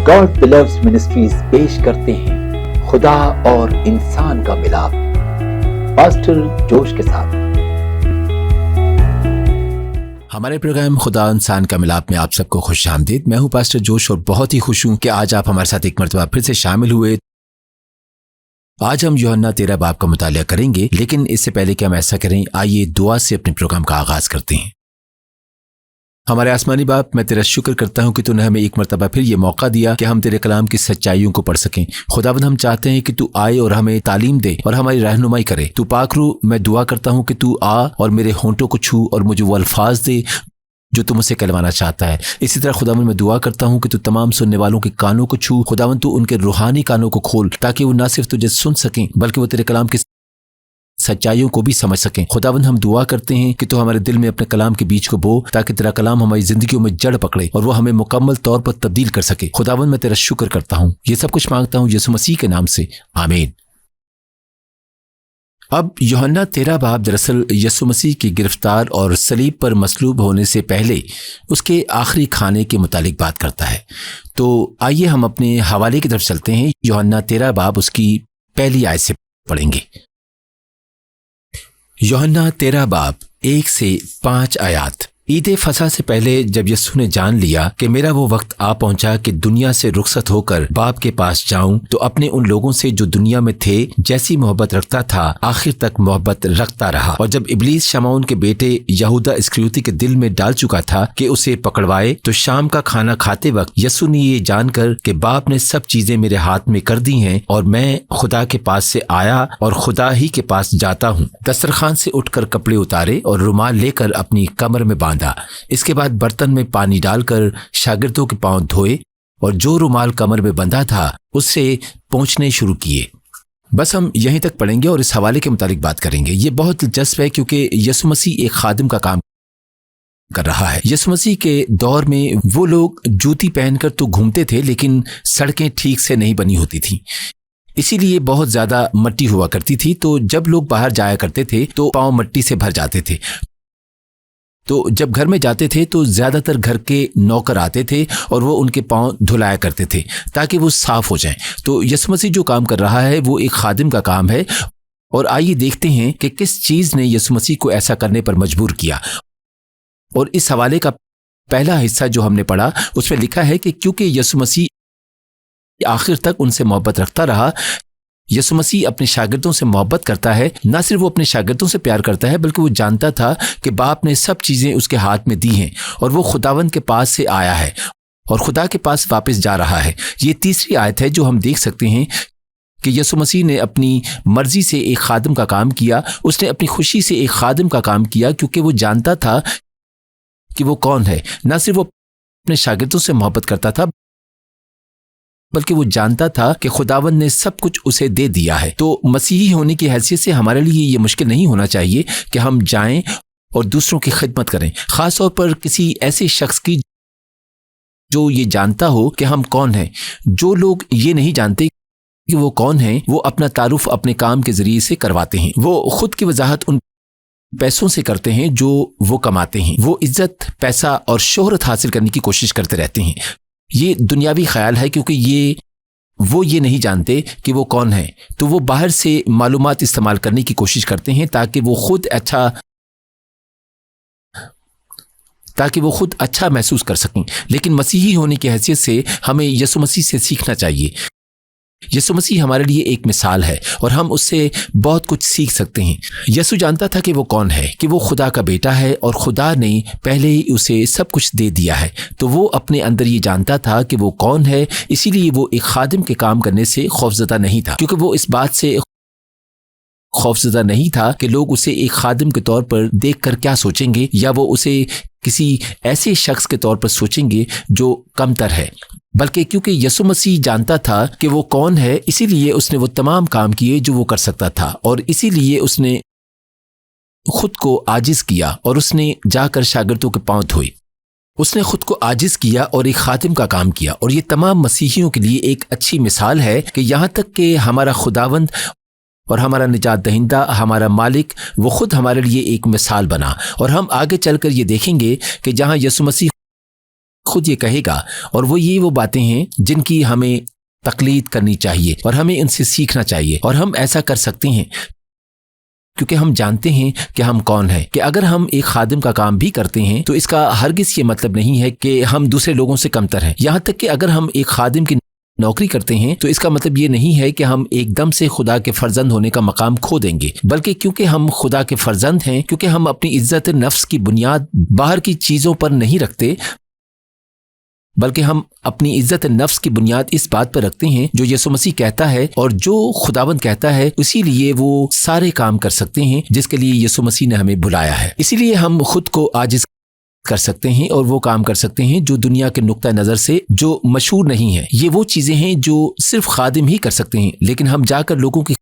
God बिलव्स ministries पेश करते हैं खुदा और इंसान का मिलाप, पास्टर जोश के साथ। हमारे प्रोग्राम खुदा इंसान का मिलाप में आप सबको खुश आमदीद। मैं हूं पास्टर जोश और बहुत ही खुश हूं कि आज आप हमारे साथ एक मरतबा फिर से शामिल हुए। आज हम यूहन्ना 13 बाब का मुतालिया करेंगे, लेकिन इससे पहले कि हम ऐसा करें, आइए दुआ से अपने प्रोग्राम का आगाज करते हैं। हमारे आसमानी बाप, मैं तेरा शुक्र करता हूं कि तूने हमें एक मरतबा फिर ये मौका दिया कि हम तेरे कलाम की सच्चाइयों को पढ़ सकें। खुदावंद, हम चाहते हैं कि तू आए और हमें तालीम दे और हमारी रहनुमाई करे। तू पाक रू, मैं दुआ करता हूं कि तू आ और मेरे होंठों को छू और मुझे वो अल्फाज दे जो तू मुझसे कहलवाना चाहता है। इसी तरह खुदावंद, मैं दुआ करता हूं कि तू तमाम सुनने वालों के कानों को छू। खुदावंद, तू उनके रूहानी कानों को खोल ताकि वो न सिर्फ तुझे सुन सकें बल्कि वो तेरे कलाम की सच्चाइयों को भी समझ सकें। खुदावंद, हम दुआ करते हैं कि तू हमारे दिल में अपने कलाम के बीज को बो ताकि तेरा कलाम हमारी जिंदगियों में जड़ पकड़े और वो हमें मुकम्मल तौर पर तब्दील कर सके। खुदावंद, मैं तेरा शुक्र करता हूं, ये सब कुछ मांगता हूं यीशु मसीह के नाम से, आमीन। अब यूहन्ना 13 बाब दरअसल यीशु मसीह की गिरफ्तार और सलीब पर मसलूब होने से पहले उसके आखिरी खाने के मुतालिक बात करता है। तो आइए हम अपने हवाले की तरफ चलते हैं। यूहन्ना 13 बाब उसकी पहली आयत से पढ़ेंगे। यूहन्ना 13 बाब 1 से 5 आयात। ईद फसा से पहले जब यीशु ने जान लिया कि मेरा वो वक्त आ पहुंचा कि दुनिया से रुखसत होकर बाप के पास जाऊं, तो अपने उन लोगों से जो दुनिया में थे जैसी मोहब्बत रखता था आखिर तक मोहब्बत रखता रहा। और जब इब्लीस शमौन के बेटे यहूदा इस्करियोती के दिल में डाल चुका था कि उसे पकड़वाए, तो शाम का खाना खाते वक्त यीशु ने ये जानकर कि बाप ने सब चीजें मेरे हाथ में कर दी हैं और मैं खुदा के पास से आया और खुदा ही के पास जाता हूँ, दस्तरखान से उठकर कपड़े उतारे और रुमाल लेकर अपनी कमर में बांधा। इसके बाद बर्तन में पानी डालकर शागिर्दों के पांव धोए और जो रुमाल कमर में बंधा था उससे पोंछने शुरू किए। बस हम यहीं तक पढ़ेंगे और इस हवाले के मुतालिक बात करेंगे। ये बहुत दिलचस्प है क्योंकि यीशु मसीह एक खादिम का काम कर रहा है। यीशु मसीह के दौर में वो लोग जूती पहनकर तो घूमते थे, लेकिन सड़कें ठीक से नहीं बनी होती थी, इसीलिए बहुत ज्यादा मट्टी हुआ करती थी। तो जब लोग बाहर जाया करते थे तो पांव मट्टी से भर जाते थे। तो जब घर में जाते थे तो ज्यादातर घर के नौकर आते थे और वो उनके पांव धुलाया करते थे ताकि वो साफ हो जाएं। तो यीशु मसीह जो काम कर रहा है वो एक खादिम का काम है। और आइए देखते हैं कि किस चीज ने यीशु मसीह को ऐसा करने पर मजबूर किया। और इस हवाले का पहला हिस्सा जो हमने पढ़ा उसमें लिखा है कि क्योंकि यीशु मसीह आखिर तक उनसे मोहब्बत रखता रहा। यीशु मसीह अपने शागिर्दों से मोहब्बत करता है, ना सिर्फ वो अपने शागिर्दों से प्यार करता है बल्कि वो जानता था कि बाप ने सब चीजें उसके हाथ में दी हैं और वो खुदावंद के पास से आया है और खुदा के पास वापस जा रहा है। ये तीसरी आयत है जो हम देख सकते हैं कि यीशु मसीह ने अपनी मर्जी से एक खादिम का काम किया। उसने अपनी खुशी से एक खादिम का काम किया क्योंकि वो जानता था कि वो कौन है। ना सिर्फ वो अपने शागिर्दों से मोहब्बत करता था बल्कि वो जानता था कि खुदावंद ने सब कुछ उसे दे दिया है। तो मसीही होने की हैसियत से हमारे लिए ये मुश्किल नहीं होना चाहिए कि हम जाएं और दूसरों की खिदमत करें, खास तौर पर किसी ऐसे शख्स की जो ये जानता हो कि हम कौन हैं। जो लोग ये नहीं जानते कि वो कौन हैं, वो अपना तारुफ अपने काम के जरिए से करवाते हैं। वो खुद की वजाहत उन पैसों से करते हैं जो वो कमाते हैं। वो इज्जत, पैसा और शोहरत हासिल करने की कोशिश करते रहते हैं। ये दुनियावी ख्याल है क्योंकि वो ये नहीं जानते कि वो कौन है, तो वो बाहर से मालूमात इस्तेमाल करने की कोशिश करते हैं ताकि वो खुद अच्छा महसूस कर सकें। लेकिन मसीही होने की हैसियत से हमें यीशु मसीह से सीखना चाहिए। यीशु मसीह हमारे लिए एक मिसाल है और हम उससे बहुत कुछ सीख सकते हैं। यीशु जानता था कि वो कौन है, कि वो खुदा का बेटा है और खुदा ने पहले ही उसे सब कुछ दे दिया है। तो वो अपने अंदर ये जानता था कि वो कौन है, इसीलिए वो एक खादिम के काम करने से खौफजदा नहीं था, क्योंकि वो इस बात से खौफजदा नहीं था कि लोग उसे एक खादिम के तौर पर देखकर क्या सोचेंगे या वो उसे किसी ऐसे शख्स के तौर पर सोचेंगे जो कमतर है, बल्कि क्योंकि यीशु मसीह जानता था कि वो कौन है, इसीलिए उसने वो तमाम काम किए जो वो कर सकता था और इसीलिए उसने खुद को आजिज किया और उसने जाकर शागिर्दों के पांव धोए। उसने खुद को आजिज किया और एक खातिम का काम किया। और ये तमाम मसीहियों के लिए एक अच्छी मिसाल है कि यहाँ तक कि हमारा खुदावंद और हमारा निजात दहिंदा, हमारा मालिक, वो खुद हमारे लिए एक मिसाल बना। और हम आगे चलकर ये देखेंगे कि जहाँ यीशु मसीह खुद ये कहेगा, और वो बातें हैं जिनकी हमें तकलीद करनी चाहिए और हमें इनसे सीखना चाहिए। और हम ऐसा कर सकते हैं क्योंकि हम जानते हैं कि हम कौन हैं। कि अगर हम एक खादिम का काम भी करते हैं तो इसका हरगिज़ ये मतलब नहीं है कि हम दूसरे लोगों से कमतर हैं। यहाँ तक कि अगर हम एक खादिम की नौकरी करते हैं तो इसका मतलब ये नहीं है कि हम एकदम से खुदा के फर्जंद होने का मकाम खो देंगे, बल्कि क्योंकि हम खुदा के फर्जंद हैं, क्योंकि हम अपनी इज्जत नफ्स की बुनियाद बाहर की चीज़ों पर नहीं रखते, बल्कि हम अपनी इज्जत नफ्स की बुनियाद इस बात पर रखते हैं जो यीशु मसीह कहता है और जो खुदावंद कहता है, इसीलिए वो सारे काम कर सकते हैं जिसके लिए यीशु मसीह ने हमें बुलाया है। इसीलिए हम खुद को आजिज़ कर सकते हैं और वो काम कर सकते हैं जो दुनिया के नुक्ता नज़र से जो मशहूर नहीं है। ये वो चीज़ें हैं जो सिर्फ खादिम ही कर सकते हैं, लेकिन हम जाकर लोगों की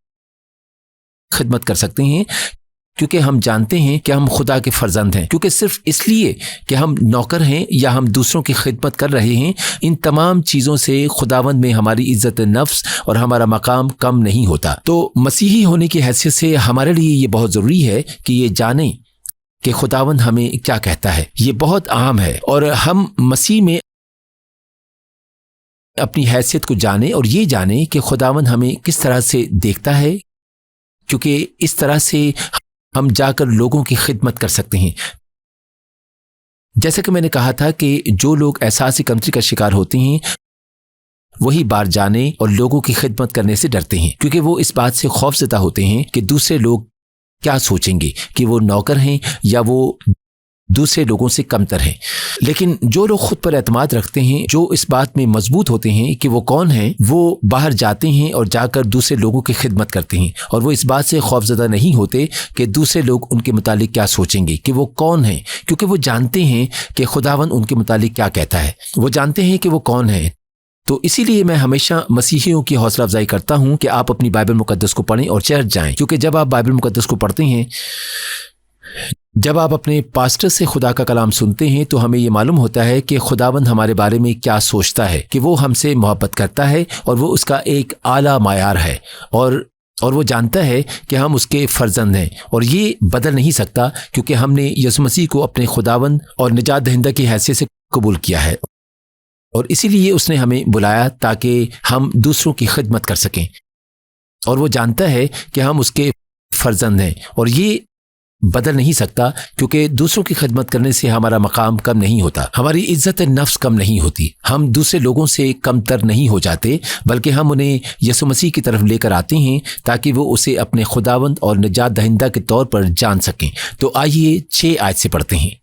खिदमत कर सकते हैं क्योंकि हम जानते हैं कि हम खुदा के फर्जंद हैं। क्योंकि सिर्फ इसलिए कि हम नौकर हैं या हम दूसरों की खिदमत कर रहे हैं, इन तमाम चीज़ों से खुदावंद में हमारी इज्जत नफ्स और हमारा मकाम कम नहीं होता। तो मसीही होने की हैसियत से हमारे लिए ये बहुत ज़रूरी है कि ये जानें कि खुदावंद हमें क्या कहता है। ये बहुत अहम है और हम मसीह में अपनी हैसियत को जानें और ये जानें कि खुदावंद हमें किस तरह से देखता है, क्योंकि इस तरह से हम जाकर लोगों की खिदमत कर सकते हैं। जैसा कि मैंने कहा था कि जो लोग एहसासी कमतरी का शिकार होते हैं वही बाहर जाने और लोगों की खिदमत करने से डरते हैं, क्योंकि वो इस बात से खौफज़दा होते हैं कि दूसरे लोग क्या सोचेंगे कि वो नौकर हैं या वो दूसरे लोगों से कमतर हैं। लेकिन जो लोग खुद पर एतमाद रखते हैं, जो इस बात में मजबूत होते हैं कि वो कौन हैं, वो बाहर जाते हैं और जाकर दूसरे लोगों की खिदमत करते हैं और वो इस बात से खौफज़दा नहीं होते कि दूसरे लोग उनके मुतालिक क्या सोचेंगे, कि वो कौन हैं, क्योंकि वो जानते हैं कि खुदावंद उनके मुतालिक क्या कहता है। वो जानते हैं कि वो कौन है। तो इसीलिए मैं हमेशा मसीहियों की हौसला अफजाई करता हूं कि आप अपनी बाइबल मुकद्दस को पढ़ें और चर्च जाएं, क्योंकि जब आप बाइबल मुकद्दस को पढ़ते हैं, जब आप अपने पास्टर से खुदा का कलाम सुनते हैं, तो हमें ये मालूम होता है कि खुदावंद हमारे बारे में क्या सोचता है, कि वो हमसे मोहब्बत करता है और वो उसका एक आला मायार है और वो जानता है कि हम उसके फर्जंद हैं और ये बदल नहीं सकता, क्योंकि हमने यीशु मसीह को अपने खुदावंद और निजात दहिंदा की हैसियत से कबूल किया है और इसीलिए उसने हमें बुलाया ताकि हम दूसरों की खिदमत कर सकें। और वो जानता है कि हम उसके फर्जंद हैं और ये बदल नहीं सकता, क्योंकि दूसरों की खिदमत करने से हमारा मकाम कम नहीं होता, हमारी इज्जत नफ्स कम नहीं होती, हम दूसरे लोगों से कमतर नहीं हो जाते, बल्कि हम उन्हें यीशु मसीह की तरफ लेकर आते हैं ताकि वो उसे अपने खुदावंद और निजात दहिंदा के तौर पर जान सकें। तो आइए 6 आयत से पढ़ते हैं।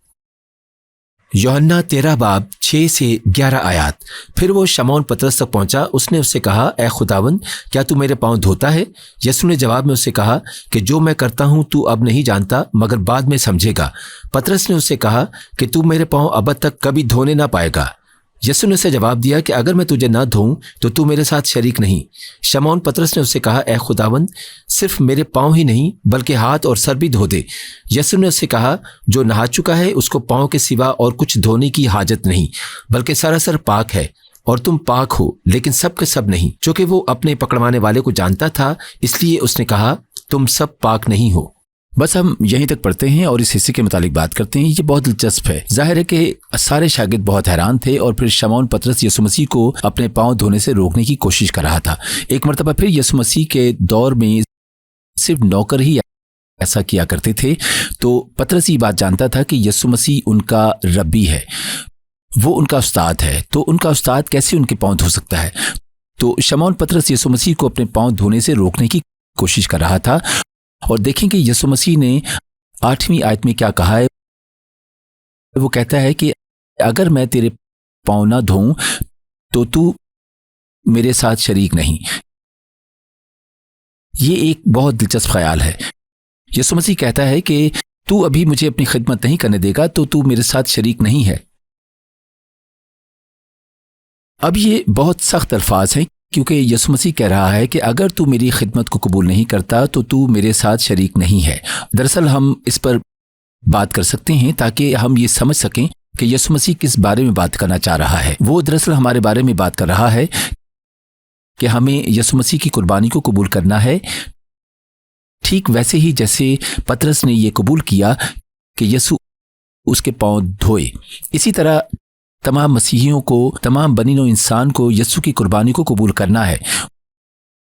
यूहन्ना 13 बाब 6 से 11 आयत। फिर वो शमौन पतरस तक पहुंचा। उसने उससे कहा, ए खुदावंद, क्या तू मेरे पांव धोता है? यीशु ने जवाब में उससे कहा कि जो मैं करता हूं तू अब नहीं जानता, मगर बाद में समझेगा। पतरस ने उससे कहा कि तू मेरे पांव अब तक कभी धोने ना पाएगा। यीशु ने उसे जवाब दिया कि अगर मैं तुझे ना धोऊं तो तू मेरे साथ शरीक नहीं। शमौन पतरस ने उससे कहा, ए खुदावंद, सिर्फ मेरे पांव ही नहीं बल्कि हाथ और सर भी धो दे। यीशु ने उससे कहा, जो नहा चुका है उसको पांव के सिवा और कुछ धोने की हाजत नहीं, बल्कि सरासर पाक है। और तुम पाक हो, लेकिन सब के सब नहीं। चूंकि वो अपने पकड़वाने वाले को जानता था, इसलिए उसने कहा, तुम सब पाक नहीं हो। बस हम यहीं तक पढ़ते हैं और इस हिस्से के मुतालिक बात करते हैं। ये बहुत दिलचस्प है। जाहिर है कि सारे शागिर्द बहुत हैरान थे और फिर शमौन पतरस यीशु मसीह को अपने पांव धोने से रोकने की कोशिश कर रहा था। एक मरतबा फिर यीशु मसीह के दौर में सिर्फ नौकर ही ऐसा किया करते थे। तो पतरस ये बात जानता था कि यीशु मसीह उनका रब्बी है, वो उनका उस्ताद है, तो उनका उस्ताद कैसे उनके पांव धो सकता है? तो शमौन पतरस यीशु मसीह को अपने पांव धोने से रोकने की कोशिश कर रहा था। और देखें कि यीशु मसीह ने 8वीं आयत में क्या कहा है। वो कहता है कि अगर मैं तेरे पांव ना धोऊं तो तू मेरे साथ शरीक नहीं। ये एक बहुत दिलचस्प ख्याल है। यीशु मसीह कहता है कि तू अभी मुझे अपनी खिदमत नहीं करने देगा तो तू मेरे साथ शरीक नहीं है। अब ये बहुत सख्त अल्फाज हैं, क्योंकि यीशु मसीह कह रहा है कि अगर तू मेरी खिदमत को कबूल नहीं करता तो तू मेरे साथ शरीक नहीं है। दरअसल हम इस पर बात कर सकते हैं ताकि हम ये समझ सकें कि यीशु मसीह किस बारे में बात करना चाह रहा है। वो दरअसल हमारे बारे में बात कर रहा है कि हमें यीशु मसीह की कुर्बानी को कबूल करना है, ठीक वैसे ही जैसे पतरस ने ये कबूल किया कि यीशु उसके पांव धोए। इसी तरह تمام مسیحیوں کو، تمام بنی نوع انسان کو یسوع کی قربانی کو قبول کرنا ہے۔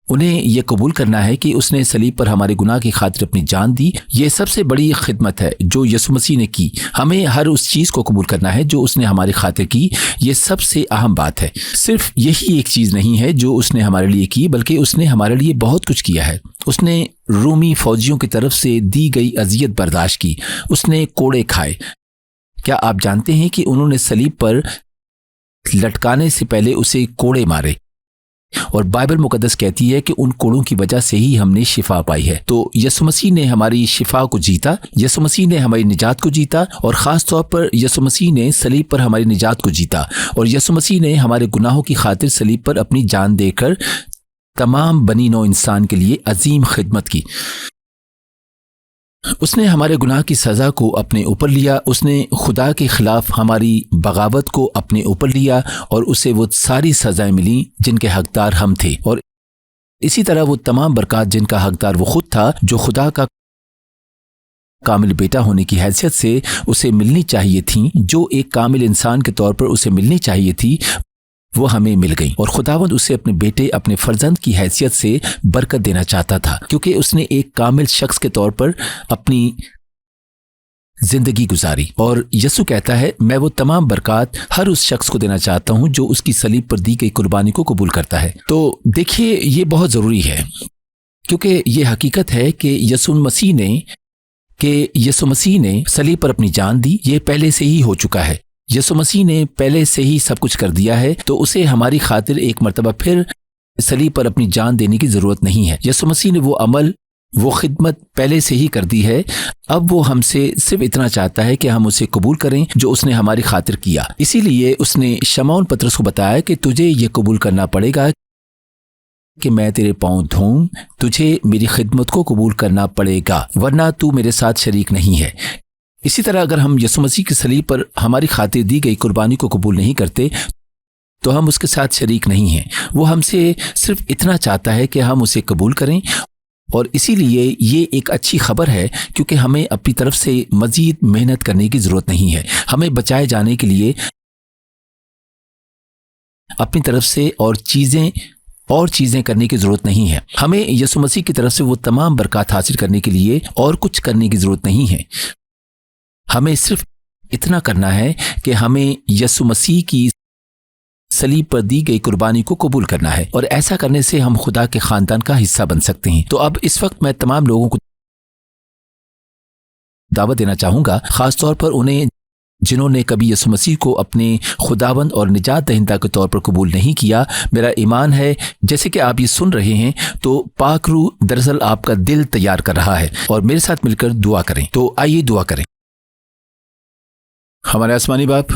انہیں یہ قبول کرنا ہے کہ اس نے صلیب پر ہمارے گناہ کی خاطر اپنی جان دی۔ یہ سب سے بڑی خدمت ہے جو یسوع مسیح نے کی۔ ہمیں ہر اس چیز کو قبول کرنا ہے جو اس نے ہماری خاطر کی۔ یہ سب سے اہم بات ہے۔ صرف یہی ایک چیز نہیں ہے جو اس نے ہمارے لیے کی، بلکہ اس نے ہمارے لیے بہت کچھ کیا ہے۔ اس نے رومی فوجیوں کی طرف سے دی گئی اذیت برداشت کی۔ اس نے کوڑے کھائے۔ کیا آپ جانتے ہیں کہ انہوں نے صلیب پر لٹکانے سے پہلے اسے کوڑے مارے؟ اور بائبل مقدس کہتی ہے کہ ان کوڑوں کی وجہ سے ہی ہم نے شفا پائی ہے۔ تو یسوع مسیح نے ہماری شفا کو جیتا، یسوع مسیح نے ہماری نجات کو جیتا، اور خاص طور پر یسوع مسیح نے صلیب پر ہماری نجات کو جیتا، اور یسوع مسیح نے ہمارے گناہوں کی خاطر صلیب پر اپنی جان دے کر تمام بنی نوع انسان کے لیے عظیم خدمت کی۔ اس نے ہمارے گناہ کی سزا کو اپنے اوپر لیا۔ اس نے خدا کے خلاف ہماری بغاوت کو اپنے اوپر لیا، اور اسے وہ ساری سزائیں ملیں جن کے حقدار ہم تھے، اور اسی طرح وہ تمام برکات جن کا حقدار وہ خود تھا، جو خدا کا کامل بیٹا ہونے کی حیثیت سے اسے ملنی چاہیے تھیں، جو ایک کامل انسان کے طور پر اسے ملنی چاہیے تھی، وہ ہمیں مل گئی۔ اور خداوند اسے اپنے بیٹے، اپنے فرزند کی حیثیت سے برکت دینا چاہتا تھا، کیونکہ اس نے ایک کامل شخص کے طور پر اپنی زندگی گزاری۔ اور یسوع کہتا ہے، میں وہ تمام برکات ہر اس شخص کو دینا چاہتا ہوں جو اس کی صلیب پر دی گئی قربانی کو قبول کرتا ہے۔ تو دیکھیے، یہ بہت ضروری ہے، کیونکہ یہ حقیقت ہے کہ یسوع مسیح نے صلیب پر اپنی جان دی۔ یہ پہلے سے ہی ہو چکا ہے۔ یسوع مسیح نے پہلے سے ہی سب کچھ کر دیا ہے، تو اسے ہماری خاطر ایک مرتبہ پھر صلیب پر اپنی جان دینے کی ضرورت نہیں ہے۔ یسوع مسیح نے وہ عمل، وہ خدمت پہلے سے ہی کر دی ہے۔ اب وہ ہم سے صرف اتنا چاہتا ہے کہ ہم اسے قبول کریں جو اس نے ہماری خاطر کیا۔ اسی لیے اس نے شمعون پطرس کو بتایا کہ تجھے یہ قبول کرنا پڑے گا کہ میں تیرے پاؤں دھوؤں، تجھے میری خدمت کو قبول کرنا پڑے گا، ورنہ تو میرے ساتھ شریک نہیں ہے۔ اسی طرح اگر ہم یسوع مسیح کی صلیب پر ہماری خاطر دی گئی قربانی کو قبول نہیں کرتے تو ہم اس کے ساتھ شریک نہیں ہیں۔ وہ ہم سے صرف اتنا چاہتا ہے کہ ہم اسے قبول کریں، اور اسی لیے یہ ایک اچھی خبر ہے، کیونکہ ہمیں اپنی طرف سے مزید محنت کرنے کی ضرورت نہیں ہے۔ ہمیں بچائے جانے کے لیے اپنی طرف سے اور چیزیں کرنے کی ضرورت نہیں ہے۔ ہمیں یسوع مسیح کی طرف سے وہ تمام برکات حاصل کرنے کے لیے اور کچھ کرنے کی ضرورت نہیں ہے۔ ہمیں صرف اتنا کرنا ہے کہ ہمیں یسوع مسیح کی صلیب پر دی گئی قربانی کو قبول کرنا ہے، اور ایسا کرنے سے ہم خدا کے خاندان کا حصہ بن سکتے ہیں۔ تو اب اس وقت میں تمام لوگوں کو دعوت دینا چاہوں گا، خاص طور پر انہیں جنہوں نے کبھی یسوع مسیح کو اپنے خداوند اور نجات دہندہ کے طور پر قبول نہیں کیا۔ میرا ایمان ہے جیسے کہ آپ یہ سن رہے ہیں تو پاک روح دراصل آپ کا دل تیار کر رہا ہے، اور میرے ساتھ مل کر دعا کریں۔ تو آئیے دعا کریں۔ ہمارے آسمانی باپ،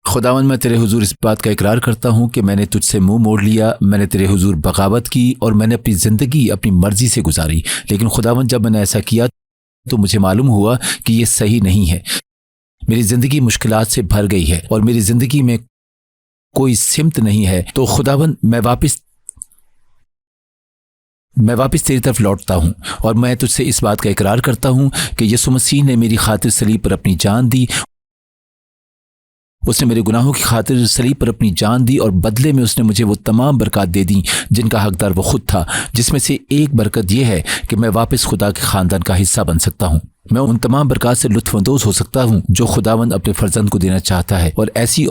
خداوند، میں تیرے حضور اس بات کا اقرار کرتا ہوں کہ میں نے تجھ سے منہ موڑ لیا، میں نے تیرے حضور بغاوت کی، اور میں نے اپنی زندگی اپنی مرضی سے گزاری۔ لیکن خداوند، جب میں نے ایسا کیا تو مجھے معلوم ہوا کہ یہ صحیح نہیں ہے۔ میری زندگی مشکلات سے بھر گئی ہے، اور میری زندگی میں کوئی سمت نہیں ہے۔ تو خداوند، میں واپس تیری طرف لوٹتا ہوں، اور میں تجھ سے اس بات کا اقرار کرتا ہوں کہ یسوع مسیح نے میری خاطر صلیب پر اپنی جان دی۔ اس نے میرے گناہوں کی خاطر صلیب پر اپنی جان دی، اور بدلے میں اس نے مجھے وہ تمام برکات دے دیں جن کا حقدار وہ خود تھا، جس میں سے ایک برکت یہ ہے کہ میں واپس خدا کے خاندان کا حصہ بن سکتا ہوں۔ میں ان تمام برکات سے لطف اندوز ہو سکتا ہوں جو خداوند اپنے فرزند کو دینا چاہتا ہے، اور ایسی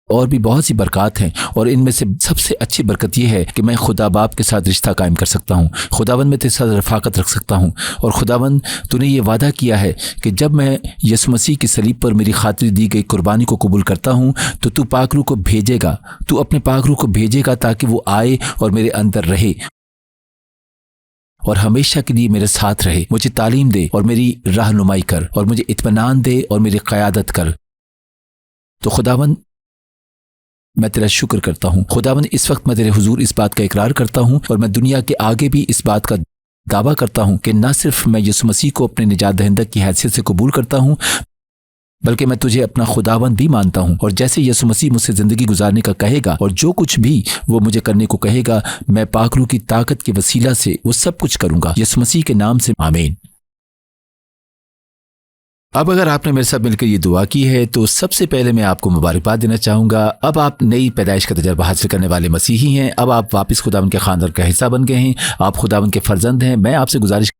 اور بھی بہت سی برکات ہیں، اور ان میں سے سب سے اچھی برکت یہ ہے کہ میں خدا باپ کے ساتھ رشتہ قائم کر سکتا ہوں۔ خداوند، میں تیرے ساتھ رفاقت رکھ سکتا ہوں، اور خداوند، تو نے یہ وعدہ کیا ہے کہ جب میں یسوع مسیح کی صلیب پر میری خاطر دی گئی قربانی کو قبول کرتا ہوں تو پاک روح کو بھیجے گا، تو اپنے پاک روح کو بھیجے گا تاکہ وہ آئے اور میرے اندر رہے، اور ہمیشہ کے لیے میرے ساتھ رہے، مجھے تعلیم دے اور میری رہنمائی کر، اور مجھے اطمینان دے اور میری قیادت کر۔ تو خداوند، میں تیرا شکر کرتا ہوں۔ خداوند، اس وقت میں تیرے حضور اس بات کا اقرار کرتا ہوں، اور میں دنیا کے آگے بھی اس بات کا دعویٰ کرتا ہوں کہ نہ صرف میں یسوع مسیح کو اپنے نجات دہندہ کی حیثیت سے قبول کرتا ہوں، بلکہ میں تجھے اپنا خداوند بھی مانتا ہوں، اور جیسے یسوع مسیح مجھ سے زندگی گزارنے کا کہے گا اور جو کچھ بھی وہ مجھے کرنے کو کہے گا، میں پاک روح کی طاقت کے وسیلہ سے وہ سب کچھ کروں گا۔ یسوع مسیح کے نام سے آمین۔ اب اگر آپ نے میرے ساتھ مل کر یہ دعا کی ہے تو سب سے پہلے میں آپ کو مبارکباد دینا چاہوں گا۔ اب آپ نئی پیدائش کا تجربہ حاصل کرنے والے مسیحی ہیں، اب آپ واپس خداوند کے خاندان کا حصہ بن گئے ہیں، آپ خداوند کے فرزند ہیں۔ میں آپ سے گزارش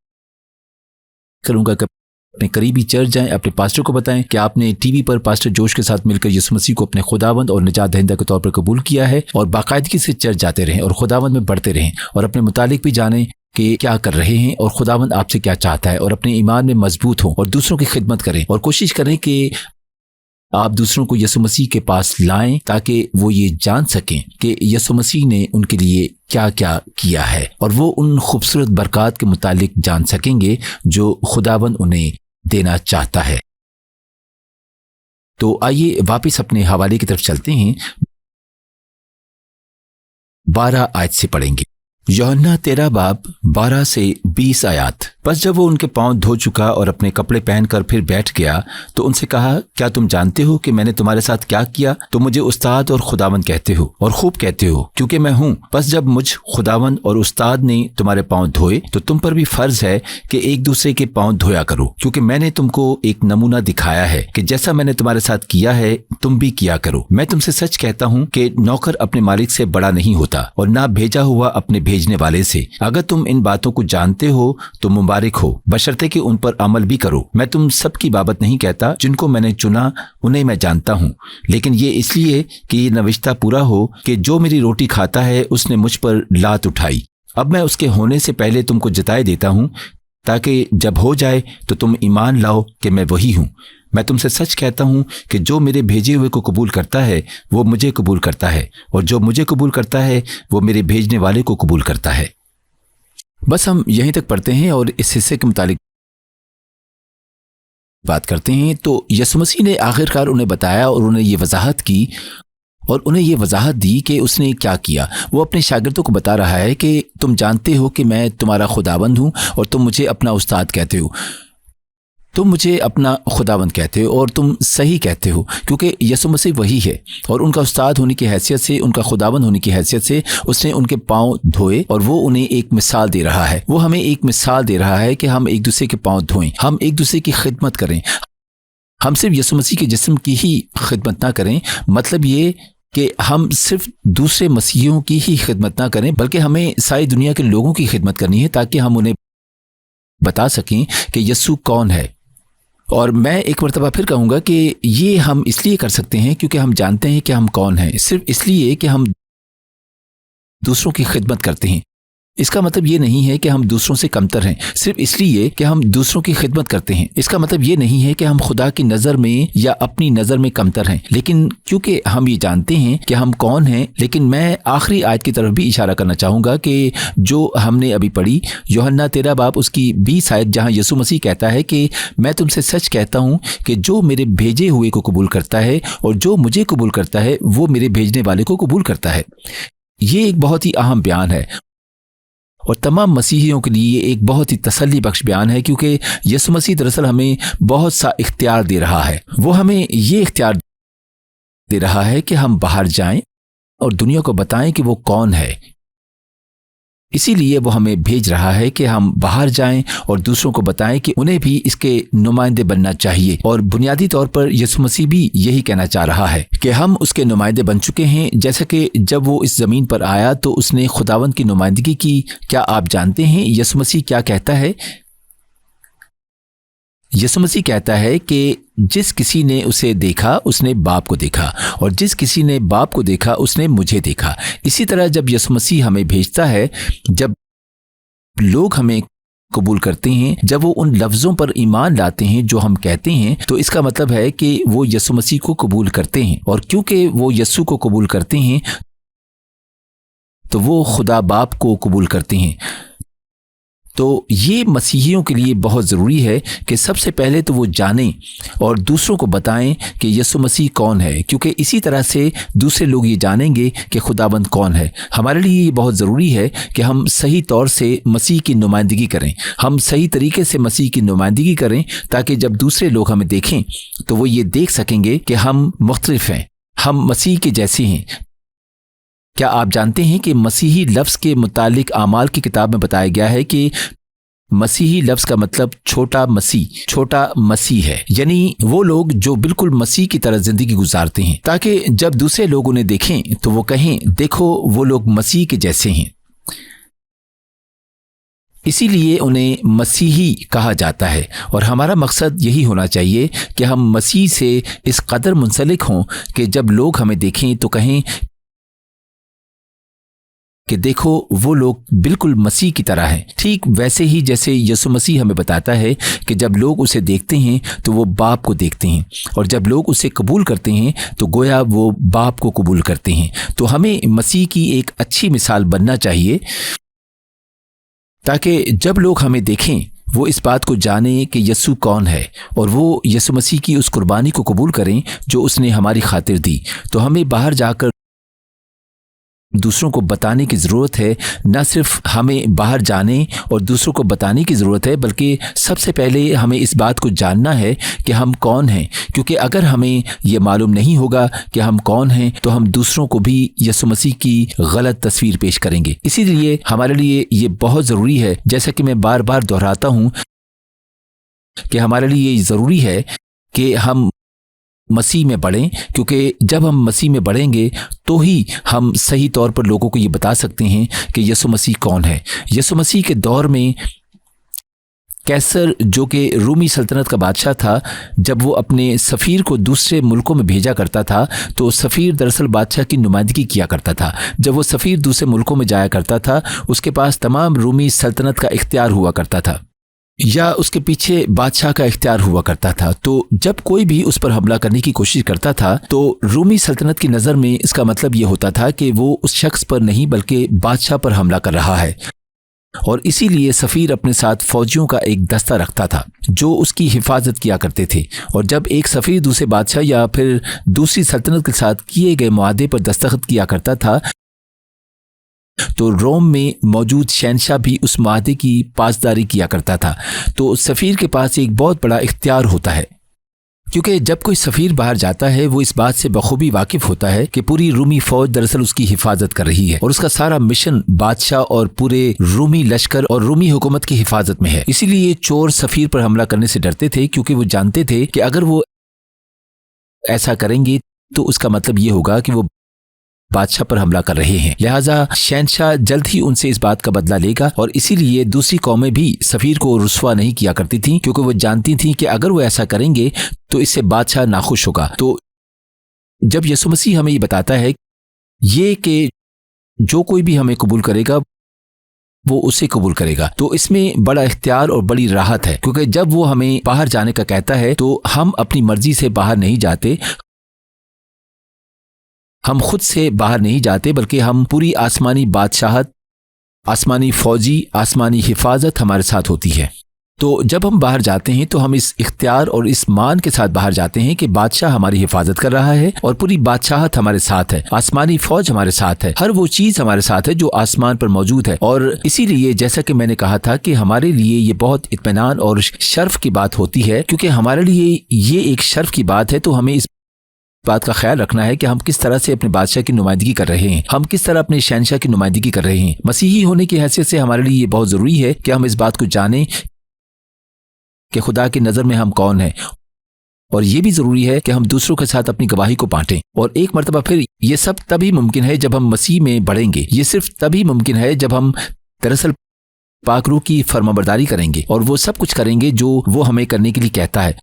کروں گا کہ اپنے قریبی چرچ جائیں، اپنے پاسٹر کو بتائیں کہ آپ نے ٹی وی پر پاسٹر جوش کے ساتھ مل کر یسوع مسیح کو اپنے خداوند اور نجات دہندہ کے طور پر قبول کیا ہے، اور باقاعدگی سے چرچ جاتے رہیں اور خداوند میں بڑھتے رہیں، اور اپنے متعلق بھی جانیں کہ کیا کر رہے ہیں اور خداوند آپ سے کیا چاہتا ہے، اور اپنے ایمان میں مضبوط ہوں اور دوسروں کی خدمت کریں، اور کوشش کریں کہ آپ دوسروں کو یسوع مسیح کے پاس لائیں تاکہ وہ یہ جان سکیں کہ یسوع مسیح نے ان کے لیے کیا کیا کیا ہے، اور وہ ان خوبصورت برکات کے متعلق جان سکیں گے جو خداوند انہیں دینا چاہتا ہے۔ تو آئیے واپس اپنے حوالے کی طرف چلتے ہیں۔ 12 آیت سے پڑھیں گے۔ یوحنا 13 باب 12 سے 20 آیات۔ بس جب وہ ان کے پاؤں دھو چکا اور اپنے کپڑے پہن کر پھر بیٹھ گیا تو ان سے کہا، کیا تم جانتے ہو کہ میں نے تمہارے ساتھ کیا کیا؟ تم مجھے استاد اور خداوند کہتے ہو، اور خوب کہتے ہو، کیونکہ میں ہوں۔ بس جب مجھ خداوند اور استاد نے تمہارے پاؤں دھوئے تو تم پر بھی فرض ہے کہ ایک دوسرے کے پاؤں دھویا کرو، کیونکہ میں نے تم کو ایک نمونہ دکھایا ہے کہ جیسا میں نے تمہارے ساتھ کیا ہے تم بھی کیا کرو۔ میں تم سے سچ کہتا ہوں کہ نوکر اپنے مالک سے بڑا نہیں ہوتا، اور نہ بھیجا ہوا اپنے بھیجنے والے سے۔ اگر تم ان باتوں کو جانتے ہو تو مبارک ہو، بشرطے کہ ان پر عمل بھی کرو۔ میں تم سب کی بابت نہیں کہتا، جن کو میں نے چنا انہیں میں جانتا ہوں، لیکن یہ اس لیے کہ یہ نوشتہ پورا ہو کہ جو میری روٹی کھاتا ہے اس نے مجھ پر لات اٹھائی۔ اب میں اس کے ہونے سے پہلے تم کو جتائے دیتا ہوں تاکہ جب ہو جائے تو تم ایمان لاؤ کہ میں وہی ہوں۔ میں تم سے سچ کہتا ہوں کہ جو میرے بھیجے ہوئے کو قبول کرتا ہے وہ مجھے قبول کرتا ہے، اور جو مجھے قبول کرتا ہے وہ میرے بھیجنے والے کو قبول کرتا ہے۔ بس ہم یہیں تک پڑھتے ہیں اور اس حصے کے متعلق بات کرتے ہیں۔ تو یسوع مسیح نے آخرکار انہیں بتایا اور انہیں یہ وضاحت کی اور انہیں یہ وضاحت دی کہ اس نے کیا کیا۔ وہ اپنے شاگردوں کو بتا رہا ہے کہ تم جانتے ہو کہ میں تمہارا خداوند ہوں، اور تم مجھے اپنا استاد کہتے ہو۔ تم مجھے اپنا خداوند کہتے ہو اور تم صحیح کہتے ہو، کیونکہ یسوع مسیح وہی ہے، اور ان کا استاد ہونے کی حیثیت سے، ان کا خداوند ہونے کی حیثیت سے اس نے ان کے پاؤں دھوئے، اور وہ انہیں ایک مثال دے رہا ہے۔ وہ ہمیں ایک مثال دے رہا ہے کہ ہم ایک دوسرے کے پاؤں دھوئیں، ہم ایک دوسرے کی خدمت کریں۔ ہم صرف یسوع مسیح کے جسم کی ہی خدمت نہ کریں، مطلب یہ کہ ہم صرف دوسرے مسیحیوں کی ہی خدمت نہ کریں، بلکہ ہمیں ساری دنیا کے لوگوں کی خدمت کرنی ہے تاکہ ہم انہیں بتا سکیں کہ یسوع کون ہے۔ اور میں ایک مرتبہ پھر کہوں گا کہ یہ ہم اس لیے کر سکتے ہیں کیونکہ ہم جانتے ہیں کہ ہم کون ہیں، صرف اس لیے کہ ہم دوسروں کی خدمت کرتے ہیں۔ اس کا مطلب یہ نہیں ہے کہ ہم دوسروں سے کمتر ہیں، صرف اس لیے کہ ہم دوسروں کی خدمت کرتے ہیں۔ اس کا مطلب یہ نہیں ہے کہ ہم خدا کی نظر میں یا اپنی نظر میں کمتر ہیں، لیکن کیونکہ ہم یہ جانتے ہیں کہ ہم کون ہیں۔ لیکن میں آخری آیت کی طرف بھی اشارہ کرنا چاہوں گا کہ جو ہم نے ابھی پڑھی، یوحنا 13 باب اس کی 20 آیت، جہاں یسوع مسیح کہتا ہے کہ میں تم سے سچ کہتا ہوں کہ جو میرے بھیجے ہوئے کو قبول کرتا ہے اور جو مجھے قبول کرتا ہے وہ میرے بھیجنے والے کو قبول کرتا ہے۔ یہ ایک بہت ہی اہم بیان ہے، اور تمام مسیحیوں کے لیے یہ ایک بہت ہی تسلی بخش بیان ہے، کیونکہ یسوع مسیح دراصل ہمیں بہت سا اختیار دے رہا ہے۔ وہ ہمیں یہ اختیار دے رہا ہے کہ ہم باہر جائیں اور دنیا کو بتائیں کہ وہ کون ہے۔ اسی لیے وہ ہمیں بھیج رہا ہے کہ ہم باہر جائیں اور دوسروں کو بتائیں کہ انہیں بھی اس کے نمائندے بننا چاہیے، اور بنیادی طور پر یسوع مسیح بھی یہی کہنا چاہ رہا ہے کہ ہم اس کے نمائندے بن چکے ہیں، جیسا کہ جب وہ اس زمین پر آیا تو اس نے خداوند کی نمائندگی کی۔ کیا آپ جانتے ہیں یسوع مسیح کیا کہتا ہے؟ یسوع مسیح کہتا ہے کہ جس کسی نے اسے دیکھا اس نے باپ کو دیکھا، اور جس کسی نے باپ کو دیکھا اس نے مجھے دیکھا۔ اسی طرح جب یسوع مسیح ہمیں بھیجتا ہے، جب لوگ ہمیں قبول کرتے ہیں، جب وہ ان لفظوں پر ایمان لاتے ہیں جو ہم کہتے ہیں، تو اس کا مطلب ہے کہ وہ یسوع مسیح کو قبول کرتے ہیں، اور کیونکہ وہ یسوع کو قبول کرتے ہیں تو وہ خدا باپ کو قبول کرتے ہیں۔ تو یہ مسیحیوں کے لیے بہت ضروری ہے کہ سب سے پہلے تو وہ جانیں اور دوسروں کو بتائیں کہ یسوع مسیح کون ہے، کیونکہ اسی طرح سے دوسرے لوگ یہ جانیں گے کہ خداوند کون ہے۔ ہمارے لیے یہ بہت ضروری ہے کہ ہم صحیح طور سے مسیح کی نمائندگی کریں، ہم صحیح طریقے سے مسیح کی نمائندگی کریں، تاکہ جب دوسرے لوگ ہمیں دیکھیں تو وہ یہ دیکھ سکیں گے کہ ہم مختلف ہیں، ہم مسیح کے جیسے ہیں۔ کیا آپ جانتے ہیں کہ مسیحی لفظ کے متعلق اعمال کی کتاب میں بتایا گیا ہے کہ मसीही लफ्ज का मतलब छोटा मसीह है, यानी वो लोग जो बिल्कुल मसीह की तरह जिंदगी गुजारते हैं, ताकि जब दूसरे लोग उन्हें देखें तो वो कहें देखो वो लोग मसीह के जैसे हैं। इसीलिए उन्हें मसीही कहा जाता है और हमारा मकसद यही होना चाहिए कि हम मसीह से इस कदर मुंसलिक हों कि जब लोग हमें देखें तो कहें कि देखो वो लोग बिल्कुल मसीह की तरह हैं। ठीक वैसे ही जैसे यीशु मसीह हमें बताता है कि जब लोग उसे देखते हैं तो वो बाप को देखते हैं, और जब लोग उसे कबूल करते हैं तो गोया वो बाप को कबूल करते हैं। तो हमें मसीह की एक अच्छी मिसाल बनना चाहिए ताकि जब लोग हमें देखें वो इस बात को जाने कि यीशु कौन है और वो यीशु मसीह की उस कुर्बानी को कबूल करें जो उसने हमारी खातिर दी। तो हमें बाहर जाकर दूसरों को बताने की ज़रूरत है। न सिर्फ हमें बाहर जाने और दूसरों को बताने की ज़रूरत है, बल्कि सबसे पहले हमें इस बात को जानना है कि हम कौन हैं, क्योंकि अगर हमें ये मालूम नहीं होगा कि हम कौन हैं तो हम दूसरों को भी यीशु मसीह की गलत तस्वीर पेश करेंगे। इसीलिए हमारे लिए ये बहुत ज़रूरी है, जैसा कि मैं बार बार दोहराता हूँ कि हमारे लिए ये ज़रूरी है कि हम मसीह में बढ़ें, क्योंकि जब हम मसीह में बढ़ेंगे तो ही हम सही तौर पर लोगों को ये बता सकते हैं कि यीशु मसीह कौन है। यीशु मसीह के दौर में कैसर, जो कि रूमी सल्तनत का बादशाह था, जब वो अपने सफ़ीर को दूसरे मुल्कों में भेजा करता था तो सफ़ीर दरअसल बादशाह की नुमाइंदगी किया करता था। जब वो सफ़ीर दूसरे मुल्कों में जाया करता था उसके पास तमाम रूमी सल्तनत का इख्तियार हुआ करता था या उसके पीछे बादशाह का इख्तियार हुआ करता था। तो जब कोई भी उस पर हमला करने की कोशिश करता था तो रूमी सल्तनत की नज़र में इसका मतलब ये होता था कि वो उस शख्स पर नहीं बल्कि बादशाह पर हमला कर रहा है, और इसीलिए सफ़ीर अपने साथ फौजियों का एक दस्ता रखता था जो उसकी हिफाजत किया करते थे। और जब एक सफ़ीर दूसरे बादशाह या फिर दूसरी सल्तनत के साथ किए गए मुआहदे पर दस्तखत किया करता था तो रोम में मौजूद शहनशाह भी उस मुआहदे की पासदारी किया करता था। तो सफ़ीर के पास एक बहुत बड़ा इख्तियार होता है, क्योंकि जब कोई सफ़ीर बाहर जाता है वो इस बात से बखूबी वाकिफ होता है कि पूरी रूमी फौज दरअसल उसकी हिफाजत कर रही है और उसका सारा मिशन बादशाह और पूरे रूमी लश्कर और रूमी हुकूमत की हिफाजत में है। इसीलिए चोर सफ़ीर पर हमला करने से डरते थे, क्योंकि वो जानते थे कि अगर वो ऐसा करेंगे तो उसका मतलब ये होगा कि वो बादशाह पर हमला कर रहे हैं। लिहाजा शहनशाह जल्द ही उनसे इस बात का बदला लेगा, और इसीलिए दूसरी कौमें भी सफ़ीर को रुस्वा नहीं किया करती थीं, क्योंकि वो जानती थीं कि अगर वो ऐसा करेंगे तो इससे बादशाह नाखुश होगा। तो जब यीशु मसीह हमें ये बताता है ये कि जो कोई भी हमें कबूल करेगा वो उसे कबूल करेगा, तो इसमें बड़ा इख्तियार और बड़ी राहत है, क्योंकि जब वो हमें बाहर जाने का कहता है तो हम अपनी मर्जी से बाहर नहीं जाते, हम खुद से बाहर नहीं जाते, बल्कि हम पूरी आसमानी बादशाहत, आसमानी फौजी, आसमानी हिफाजत हमारे साथ होती है। तो जब हम बाहर जाते हैं तो हम इस इख्तियार और इस मान के साथ बाहर जाते हैं कि बादशाह हमारी हिफाजत कर रहा है और पूरी बादशाहत हमारे साथ है, आसमानी फौज हमारे साथ है, हर वो चीज़ हमारे साथ है जो आसमान पर मौजूद है। और इसीलिए जैसा कि मैंने कहा था कि हमारे लिए ये बहुत इत्मीनान और शर्फ की बात होती है, क्योंकि हमारे लिए ये एक शर्फ की बात है। तो हमें इस बात का ख्याल रखना है कि हम किस तरह से अपने बादशाह की नुमाइंदगी कर रहे हैं, हम किस तरह अपने शहनशाह की नुमाइंदगी कर रहे हैं। मसीही होने की हैसियत से हमारे लिए ये बहुत ज़रूरी है कि हम इस बात को जानें कि खुदा की नज़र में हम कौन हैं, और ये भी ज़रूरी है कि हम दूसरों के साथ अपनी गवाही को बांटें। और एक मरतबा फिर ये सब तभी मुमकिन है जब हम मसीह में बढ़ेंगे। ये सिर्फ तभी मुमकिन है जब हम दरअसल पाक रूह की फरमाबरदारी करेंगे और वो सब कुछ करेंगे जो वो हमें करने के लिए कहता है,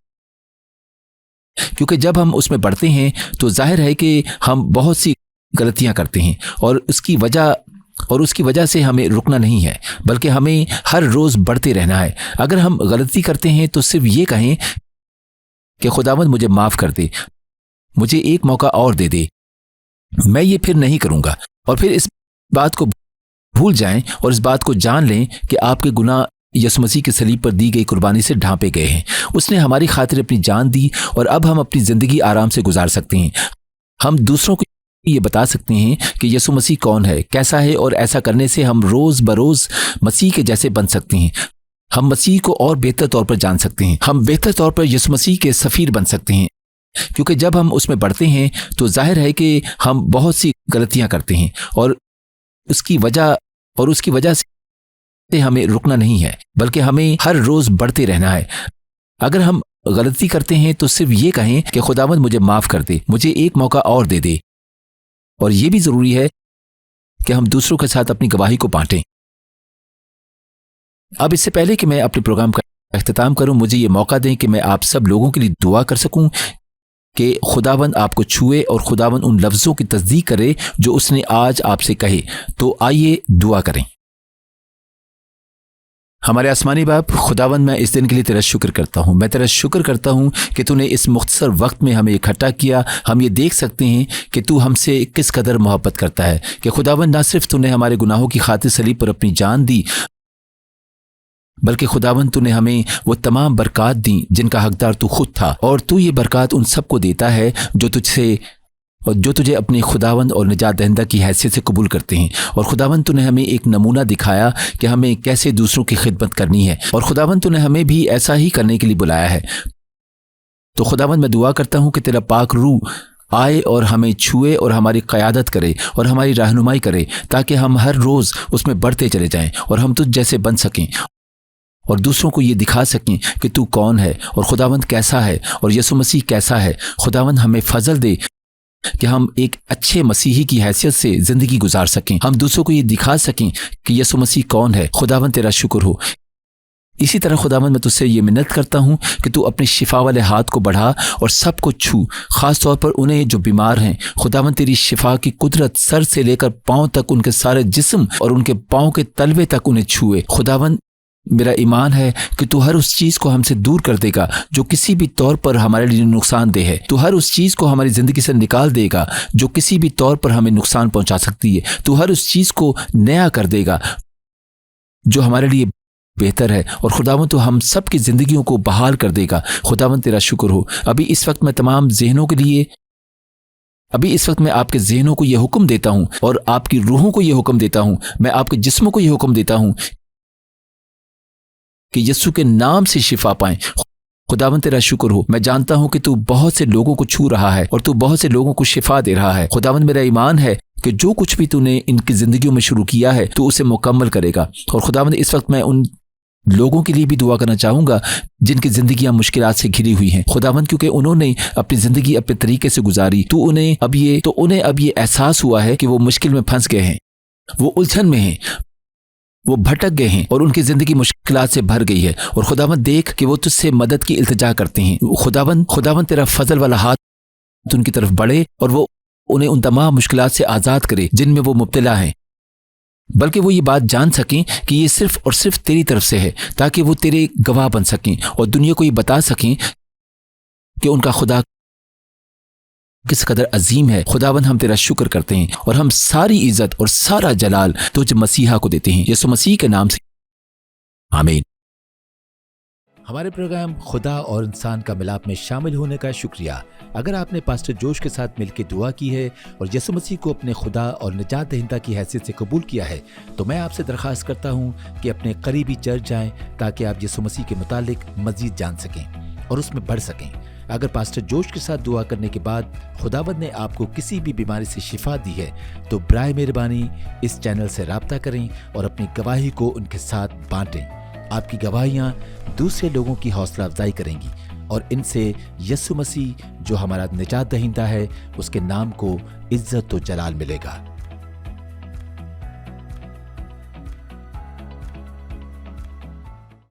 क्योंकि जब हम उसमें बढ़ते हैं तो जाहिर है कि हम बहुत सी गलतियां करते हैं, और उसकी वजह से हमें रुकना नहीं है, बल्कि हमें हर रोज़ बढ़ते रहना है। अगर हम गलती करते हैं तो सिर्फ ये कहें कि खुदावंद मुझे माफ़ कर दे, मुझे एक मौका और दे दे, मैं ये फिर नहीं करूँगा। और फिर इस बात को भूल जाएं और इस बात को जान लें कि आपके गुनाह यीशु मसीह के सलीब पर दी गई कुर्बानी से ढांपे गए हैं। उसने हमारी खातिर अपनी जान दी और अब हम अपनी ज़िंदगी आराम से गुजार सकते हैं। हम दूसरों को ये बता सकते हैं कि यीशु मसीह कौन है, कैसा है, और ऐसा करने से हम रोज़ बरोज़ मसीह के जैसे बन सकते हैं। हम मसीह को और बेहतर तौर पर जान सकते हैं। हम बेहतर तौर पर यीशु मसीह के सफ़ीर बन सकते हैं, क्योंकि जब हम उसमें बढ़ते हैं तो जाहिर है कि हम बहुत सी गलतियां करते हैं, और उसकी वजह से हमें रुकना नहीं है, बल्कि हमें हर रोज बढ़ते रहना है। अगर हम गलती करते हैं तो सिर्फ ये कहें कि खुदावंद मुझे माफ कर दे, मुझे एक मौका और दे दे। और ये भी जरूरी है कि हम दूसरों के साथ अपनी गवाही को बांटें। अब इससे पहले कि मैं अपने प्रोग्राम का इख्तिताम करूं, मुझे ये मौका दें कि मैं आप सब लोगों के लिए दुआ कर सकूं कि खुदावंद आपको छुए और खुदावंद उन लफ्ज़ों की तस्दीक करे जो उसने आज आपसे कहे। तो आइए दुआ करें। हमारे आसमानी बाप, खुदावंद मैं इस दिन के लिए तेरा शुक्र करता हूँ। मैं तेरा शुक्र करता हूँ कि तूने इस मुख्तसर वक्त में हमें इकट्ठा किया। हम ये देख सकते हैं कि तू हमसे किस कदर मोहब्बत करता है कि खुदावंद ना सिर्फ तूने हमारे गुनाहों की खातिर सलीब पर अपनी जान दी, बल्कि खुदावंद तूने हमें वो तमाम बरकत दी जिनका हकदार तू खुद था। और तू ये बरकत उन सबको देता है जो तुझे अपने खुदावंद और निजात दहिंदा की हैसियत से कबूल करते हैं। और खुदावंद तूने हमें एक नमूना दिखाया कि हमें कैसे दूसरों की खिदमत करनी है, और खुदावंद तूने हमें भी ऐसा ही करने के लिए बुलाया है। तो खुदावंद मैं दुआ करता हूँ कि तेरा पाक रूह आए और हमें छुए और हमारी क़यादत करे और हमारी रहनुमाई करे, ताकि हम हर रोज़ उसमें बढ़ते चले जाएं और हम तुझ जैसे बन सकें और दूसरों को ये दिखा सकें कि तू कौन है और खुदावंद कैसा है और यीशु मसीह कैसा है। खुदावंद हमें फजल दे कि हम एक अच्छे मसीही की हैसियत से ज़िंदगी गुजार सकें, हम दूसरों को ये दिखा सकें कि यीशु मसीह कौन है। खुदावंद तेरा शुक्र हो। इसी तरह खुदावंद मैं तुझसे ये मिन्नत करता हूँ कि तू अपने शिफा वाले हाथ को बढ़ा और सबको छू, ख़ास तौर पर उन्हें जो बीमार हैं। खुदावंद तेरी शिफा की कुदरत सर से लेकर पाँव तक, उनके सारे जिस्म और उनके पाँव के तलवे तक उन्हें छुए। खुदावंद मेरा ईमान है कि तू हर उस चीज़ को हमसे दूर कर देगा जो किसी भी तौर पर हमारे लिए नुकसानदेह है। तू हर उस चीज़ को हमारी ज़िंदगी से निकाल देगा जो किसी भी तौर पर हमें नुकसान पहुंचा सकती है। तू हर उस चीज़ को नया कर देगा जो हमारे लिए बेहतर है। और खुदावंद तो हम सब की ज़िंदगियों को बहाल कर देगा। खुदावंद तेरा शुक्र हो। अभी इस वक्त मैं तमाम ज़हनों के लिए मैं आपके ज़हनों को ये हुक्म देता हूँ और आपकी रूहों को ये हुक्म देता हूँ, मैं आपके जिस्मों को ये हुक्म देता हूँ कि यीशु के नाम से शिफा पाएं। खुदावंद तेरा शुक्र हो। मैं जानता हूं कि तू बहुत से लोगों को छू रहा है और तू बहुत से लोगों को शिफा दे रहा है। खुदावंद मेरा ईमान है कि जो कुछ भी तूने इनकी जिंदगियों में शुरू किया है तू उसे मुकम्मल करेगा। और खुदावंद इस वक्त मैं उन लोगों के लिए भी दुआ करना चाहूंगा जिनकी जिंदगियां मुश्किलात से घिरी हुई हैं। खुदावंद क्योंकि उन्होंने अपनी जिंदगी अपने तरीके से गुजारी, तो उन्हें अब ये एहसास हुआ है कि वो मुश्किल में फंस गए हैं, वो उलझन में हैं, वो भटक गए हैं और उनकी जिंदगी मुश्किलात से भर गई है। और खुदावंद देख कि वो तुझसे मदद की इल्तिजा करते हैं। खुदावंद तेरा फजल वाला हाथ उनकी तरफ बढ़े और वो उन्हें उन तमाम मुश्किलात से आज़ाद करे जिनमें वो मुब्तला हैं, बल्कि वो ये बात जान सकें कि ये सिर्फ और सिर्फ तेरी तरफ से है, ताकि वो तेरे गवाह बन सकें और दुनिया को ये बता सकें कि उनका खुदा किस कदर अजीम है। खुदावंद हम तेरा शुक्र करते हैं और हम सारी इज्जत और सारा जलाल तुझ मसीहा को देते हैं, यीशु मसीह के नाम से, आमीन। हमारे प्रोग्राम खुदा और इंसान का मिलाप में शामिल होने का शुक्रिया। अगर आपने पास्टर जोश के साथ मिलकर दुआ की है और यीशु मसीह को अपने खुदा और निजात दहिंदा की हैसियत से कबूल किया है, तो मैं आपसे दरख्वास्त करता हूँ कि अपने करीबी चर्च जाएं ताकि आप यीशु मसीह के मुतालिक मजीद जान सकें और उसमें बढ़ सकें। अगर पास्टर जोश के साथ दुआ करने के बाद खुदावंद ने आपको किसी भी बीमारी से शिफा दी है, तो बराए मेहरबानी इस चैनल से राब्ता करें और अपनी गवाही को उनके साथ बांटें। आपकी गवाहियाँ दूसरे लोगों की हौसला अफजाई करेंगी और इनसे यीशु मसीह जो हमारा निजात दहिंदा है उसके नाम को इज्जत और जलाल मिलेगा।